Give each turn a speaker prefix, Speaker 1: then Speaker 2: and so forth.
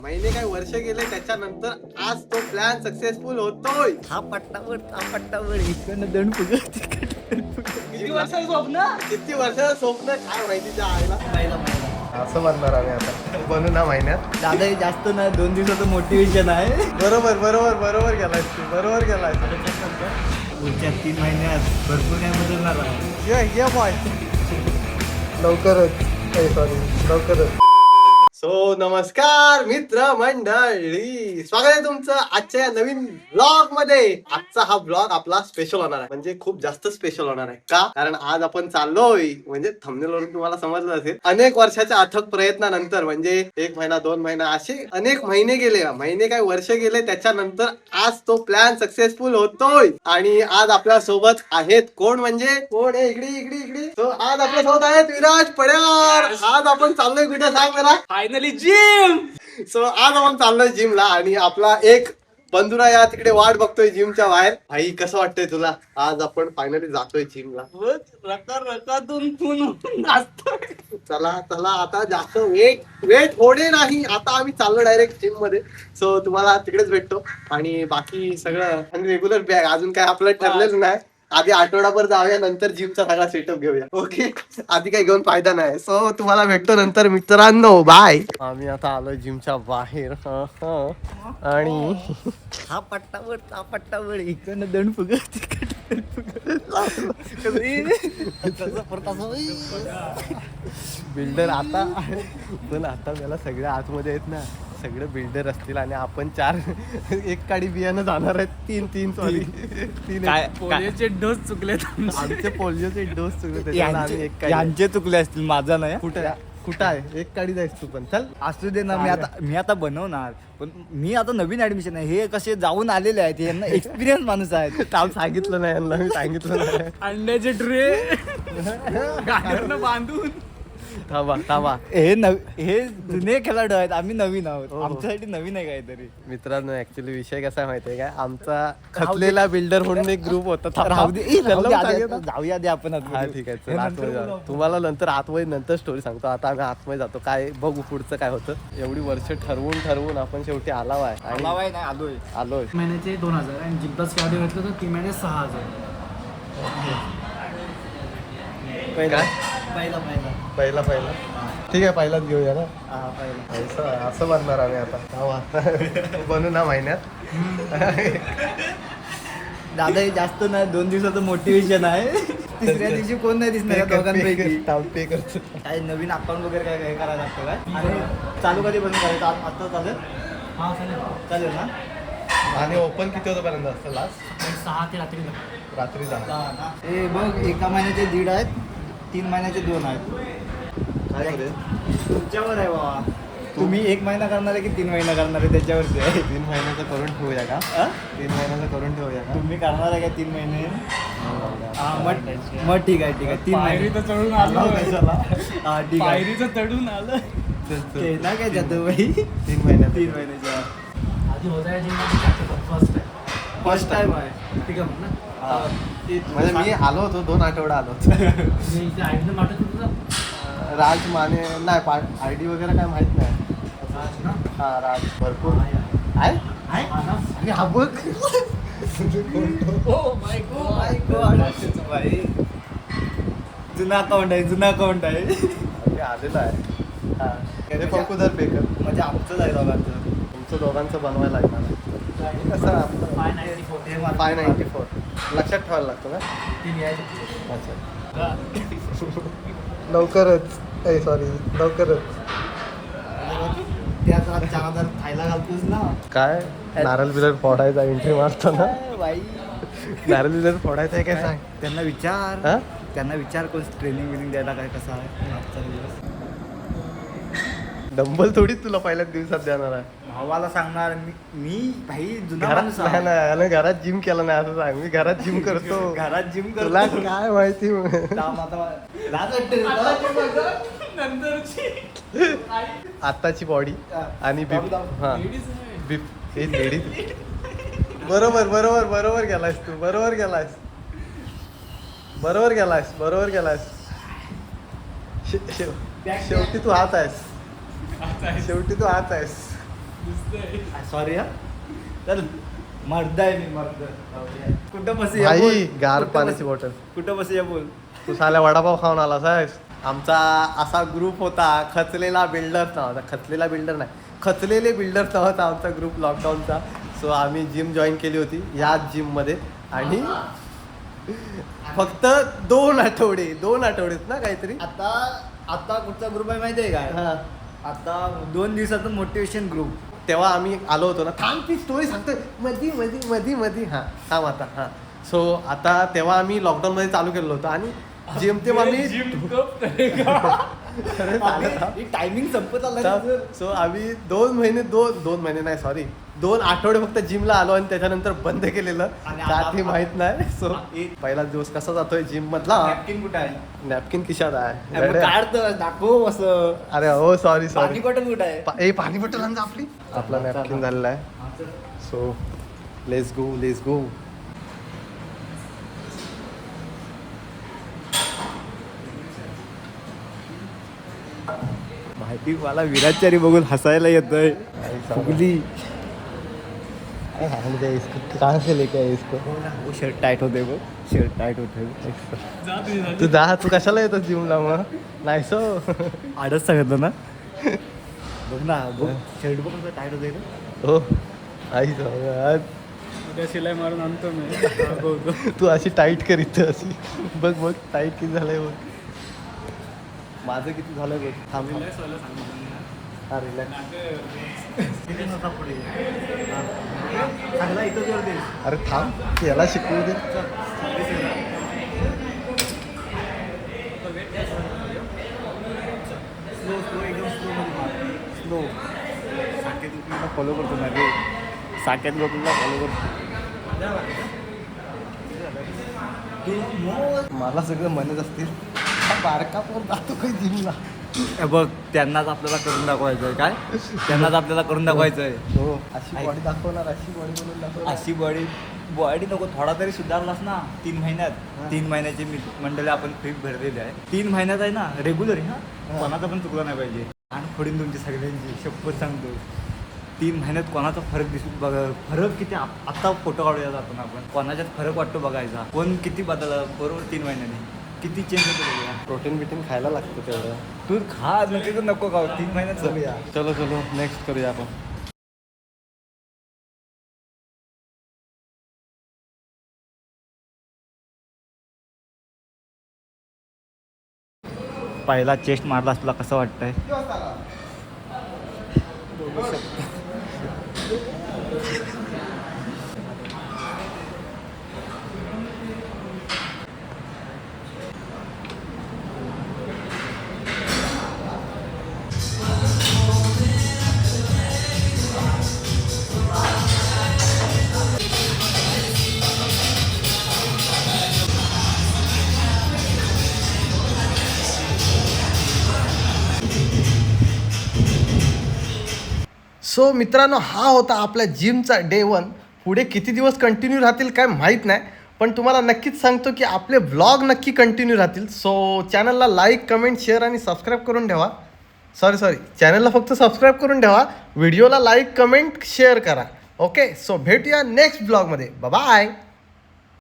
Speaker 1: महिने काय वर्ष गेले त्याच्यानंतर आज तो प्लॅन सक्सेसफुल होतोय.
Speaker 2: हा पट्टावर इकडनं दंड फुगत
Speaker 1: किती वर्षाचं स्वप्न काय माहिती त्या आईला. असं बनणार आम्ही आता बनू ना महिन्यात.
Speaker 2: दादा हे जास्त नाही 2 दिवसाचं मोटिवेशन आहे.
Speaker 1: बरोबर गेलायस तू, बरोबर गेलायस.
Speaker 2: पुढच्या 3 महिन्यात भरपूर काय बदलणार आहे.
Speaker 1: ये बॉय लवकरच. सो नमस्कार मित्र मंडळी, स्वागत आहे तुमचं आजच्या या नवीन ब्लॉग मध्ये. आजचा हा ब्लॉग आपला स्पेशल होणार आहे, म्हणजे खूप जास्त स्पेशल होणार आहे. का? कारण आज आपण चाललोय, म्हणजे थंबनेल वरून तुम्हाला समजलं असेल, अनेक वर्षाच्या अथक प्रयत्नानंतर, म्हणजे 1 महिना 2 महिना असे अनेक महिने गेले, महिने काय वर्ष गेले त्याच्यानंतर आज तो प्लॅन सक्सेसफुल होतोय. आणि आज आपल्या सोबत आहेत कोण, म्हणजे कोण आहे? इकडे. तो आज आपल्या सोबत आहेत विराज पड्यार. आज आपण चाललोय कुठे सांग मला?
Speaker 3: Finally gym.
Speaker 1: सो आज आपण चाललोय जिमला आणि आपला एक बंधुरा या तिकडे वाट बघतोय जिमच्या बाहेर. भाई कसं वाटतंय तुला? आज आपण फायनली जातोय जिमला. चला आता जास्त वेट होणे नाही, आता आम्ही चाललो डायरेक्ट जिम मध्ये. सो तुम्हाला तिकडेच भेटतो आणि बाकी सगळं रेग्युलर बॅग अजून काय आपलं ठरलेलं नाही. आधी आठवडाभर जाऊया, नंतर जिमचा सगळा सेटअप घेऊया. ओके, आधी काही घेऊन फायदा नाही. सो तुम्हाला भेटतो नंतर मित्रांनो, बाय. आम्ही आता आलोय जिमच्या बाहेर आणि
Speaker 2: हा पट्टावर इकडनं दंड फुगत
Speaker 1: बिल्डर आता पण आता त्याला सगळे आतमध्ये आहेत ना, सगळे बिल्डर असतील आणि आपण 4 एक काडी बियाणं जाणार आहेत. 3 सॉरी 3
Speaker 3: पोलिओचे डोस चुकलेत.
Speaker 1: आमचे पोलिओचे डोस चुकले.
Speaker 2: यांचे चुकले असतील, माझा नाही.
Speaker 1: कुठं आहे? एक काडी जायच तू पण. चल
Speaker 2: असू दे ना, मी आता बनवणार. पण मी आता नवीन ऍडमिशन आहे, हे कसे जाऊन आलेले आहेत, यांना एक्सपिरियन्स माणूस आहेत.
Speaker 1: काम सांगितलं नाही यांना, मी सांगितलं नाही.
Speaker 3: अंड्याचे ट्रे गाडीवरनं बांधून.
Speaker 1: थांबा
Speaker 2: हे जुने खेळाडू आहेत, आम्ही नवीन आहोत. आमच्यासाठी नवीन आहे काहीतरी.
Speaker 1: मित्रांनो, ऍक्च्युली विषय कसा माहितीये काय, आमचा खचलेला बिल्डर म्हणून एक ग्रुप होता.
Speaker 2: जाऊया दे आपण.
Speaker 1: हा ठीक आहे, चल आतमध्ये जाऊ. तुम्हाला नंतर आतमध्ये नंतर स्टोरी सांगतो. आता आम्ही आतमध्ये जातो, काय बघू पुढचं काय होतं. एवढी वर्ष ठरवून आपण शेवटी आलोय.
Speaker 3: महिन्याचे 2000 आणि जिम प्लस गाडी घेतलं तर 3 महिने 6000.
Speaker 1: पहिला ठीक आहे, पहिलाच घेऊया ना. असं बनणार आम्ही आता बनू ना महिन्यात.
Speaker 2: दादा हे जास्त नाही 2 दिवसाचं मोटिवेशन आहे. तिसऱ्या दिवशी कोण नाही दिसणार दोघांपैकी.
Speaker 1: पे करतो.
Speaker 2: काय नवीन अकाउंट वगैरे काय करायला लागतं काय? आणि चालू कधी बंद करायचं? आता चालेल?
Speaker 3: हा
Speaker 2: चालेल ना.
Speaker 1: आणि ओपन किती होतं असतं लास्ट?
Speaker 3: 6 ते
Speaker 1: रात्री 10.
Speaker 2: हे बघ, एका महिन्याचे 1.5 आहेत, 3 महिन्याचे 2 आहेत. तुमच्यावर आहे बाबा, तुम्ही 1 महिना करणार आहे की 3 महिना करणार आहे त्याच्यावरती आहे.
Speaker 1: 3 महिन्याचं करून ठेवूया का? 3 महिन्याचं करून ठेवूया का?
Speaker 2: तुम्ही करणार आहे का 3 महिने? मग ठीक आहे 3 महिने.
Speaker 3: पायरीचं चढून आलं.
Speaker 2: हा ठीक आहे.
Speaker 3: पायरीचं चढून आलं.
Speaker 2: ते ना काय जातो बाई.
Speaker 1: 3 महिन्यात
Speaker 2: 3 महिन्याच्या
Speaker 3: आधी होता फर्स्ट टाइम आहे. ठीक आहे ना.
Speaker 1: म्हणजे मी आलो होतो 2 आठवडा आलो.
Speaker 3: मी इथे आयडीनं पाठवत होतं.
Speaker 1: राज माने नाही, आयडी वगैरे काय माहित नाही.
Speaker 3: राज ना.
Speaker 1: हा राज भरपूर आहे. आणि हा बघ
Speaker 2: जुना अकाउंट आहे.
Speaker 1: आलेला आहे. हा ते फकुदर पेकर,
Speaker 2: म्हणजे आमचंच आहे दोघांचं.
Speaker 1: तुमचं दोघांचं बनवायला लागणार. कसं 594 लक्षात ठेवायला लागतं ना. अच्छा लवकरच.
Speaker 2: त्याच 4,000 खायला घालतोस ना.
Speaker 1: काय नारळ बिरळ फोडायचा एंट्री मारताना?
Speaker 2: बाई
Speaker 1: नारळ बिरळ फोडायचं आहे काय सांग.
Speaker 2: त्यांना विचार कोण ट्रेनिंग द्यायला काय कसं आहे आजचा दिवस.
Speaker 1: डंबल थोडी तुला पहिल्याच दिवसात देणार आहे.
Speaker 2: भावाला सांगणार मी भाई जुना
Speaker 1: घरात
Speaker 2: माणूस
Speaker 1: नाही ना, यानं घरात जिम केलं नाही असं सांग. मी घरात जिम करतो.
Speaker 2: घरात जिम
Speaker 1: तुला काय माहिती. आत्ताची बॉडी आणि बिप. हा बिप हे लेडीज. बरोबर गेलायस तू. बरोबर गेलायस. शेवटी तू हात आहेस.
Speaker 2: सॉरी हा चल मर्द आहे मी मर्द कुठं बसूया
Speaker 1: भाई
Speaker 2: बोल.
Speaker 1: गार
Speaker 2: कुठं
Speaker 1: पाण्याची
Speaker 2: बस-
Speaker 1: बॉटल
Speaker 2: कुठं बसूया बोल
Speaker 1: तू साल्या वडापाव खाऊन आला साहेब. आमचा असा ग्रुप होता खचलेला बिल्डर नव्हता खचलेला बिल्डर नाही खचलेले बिल्डर नव्हता आमचा ग्रुप लॉकडाऊनचा. सो आम्ही जिम जॉईन केली होती याच जिममध्ये आणि फक्त 2 आठवडेच ना काहीतरी.
Speaker 2: आता आता कुठचा ग्रुप आहे माहिती आहे काय
Speaker 1: हा.
Speaker 2: आता 2 दिवसाचं मोटिवेशन ग्रुप
Speaker 1: तेव्हा आम्ही आलो होतो ना थांब ती स्टोरी सांगतोय मधी हां थांब आता हां. सो आता तेव्हा आम्ही लॉकडाऊनमध्ये चालू केलेलं होतं आणि जिम तेव्हा आम्ही
Speaker 2: टायमिंग संपत आला
Speaker 1: सो आम्ही 2 महिने नाही सॉरी 2 आठवडे फक्त जिमला आलो आणि त्याच्यानंतर बंद केलेलं
Speaker 2: आणि
Speaker 1: का
Speaker 2: आता-
Speaker 1: ते माहित नाही. सो पहिला दिवस कसा जातोय जिम मधला
Speaker 2: नॅपकिन कुठं आहे
Speaker 1: नॅपकिन खिशात आहे.
Speaker 2: मग काढ तर दाखव असं
Speaker 1: अरे हो सॉरी
Speaker 2: पाणी
Speaker 1: सॉरी
Speaker 2: बॉटल कुठं आहे
Speaker 1: पाणी बॉटल आणजा आपली. आपला नॅपकिन झालेला आहे. सो लेट्स गो
Speaker 2: माहिती मला विराटचारी बघून हसायला येतोय फुगली
Speaker 1: कहाँ से लेके आए इसको.
Speaker 2: वो शर्ट टाईट होते बघ शर्ट टाईट होते
Speaker 1: तू कशाला येतो जिमला मग नाही सो.
Speaker 2: आडच सांगितलं ना बघ ना बघ शर्ट बघ कसं टाईट होते
Speaker 1: हो आई साहेब.
Speaker 3: उद्या शिलाई मारून आणतो मी
Speaker 1: तू अशी टाईट करीत अशी बघ टाईट किती झालंय बघ. माझं किती झालंय बघ. थांब हा रिलॅक्स.
Speaker 2: चांगला इथं जोर दे
Speaker 1: अरे थांब याला शिकवू दे.
Speaker 2: स्लो एकदम स्लो साकेत गोकुलला फॉलो करतो ना रे साकेत गोकुलला फॉलो करतो
Speaker 1: मला सगळं म्हणत असतील हा बारका पण जातो काही जिमला.
Speaker 2: बघ त्यांनाच आपल्याला करून दाखवायचं आहे काय त्यांनाच आपल्याला करून दाखवायचं आहे
Speaker 1: हो अशी बॉडी दाखवणार अशी बॉडी बनवून दाखवणार.
Speaker 2: अशी बॉडी नको थोडा तरी सुधारलास ना 3 महिन्यात 3 महिन्याची मंडळी आपण फी भरलेली आहे 3 महिन्यात आहे ना रेग्युलर हा कोणाचा पण चुकला नाही पाहिजे. आणि फोडीन तुमची सगळ्यांची शपथ सांगतो 3 महिन्यात कोणाचा फरक दिसू बघा फरक किती आत्ता फोटो काढूया जातो ना आपण कोणाच्यात फरक वाटतो बघायचा कोण किती बदलला बरोबर 3 महिन्याने किती चेंज होतो बघूया.
Speaker 1: प्रोटीन बिटीन खायला लागतं तेवढं.
Speaker 2: तू खा नक्की तर नको खाऊ 3 महिन्यात चलूया
Speaker 1: चलो नेक्स्ट करूया आपण.
Speaker 2: पहिला चेस्ट मारला तुला कसं वाटतंय
Speaker 1: सो मित्रांनो हा होता आपल्या जिमचा डे 1. पुढे किती दिवस कंटिन्यू राहतील काय माहीत नाही पण तुम्हाला नक्कीच सांगतो की आपले व्लॉग नक्की कंटिन्यू राहतील. सो चॅनलला लाईक कमेंट शेअर आणि सबस्क्राईब करून ठेवा. सॉरी चॅनलला फक्त सबस्क्राईब करून ठेवा. व्हिडिओला लाईक कमेंट शेअर करा. ओके सो भेटूया नेक्स्ट ब्लॉगमध्ये. बाय.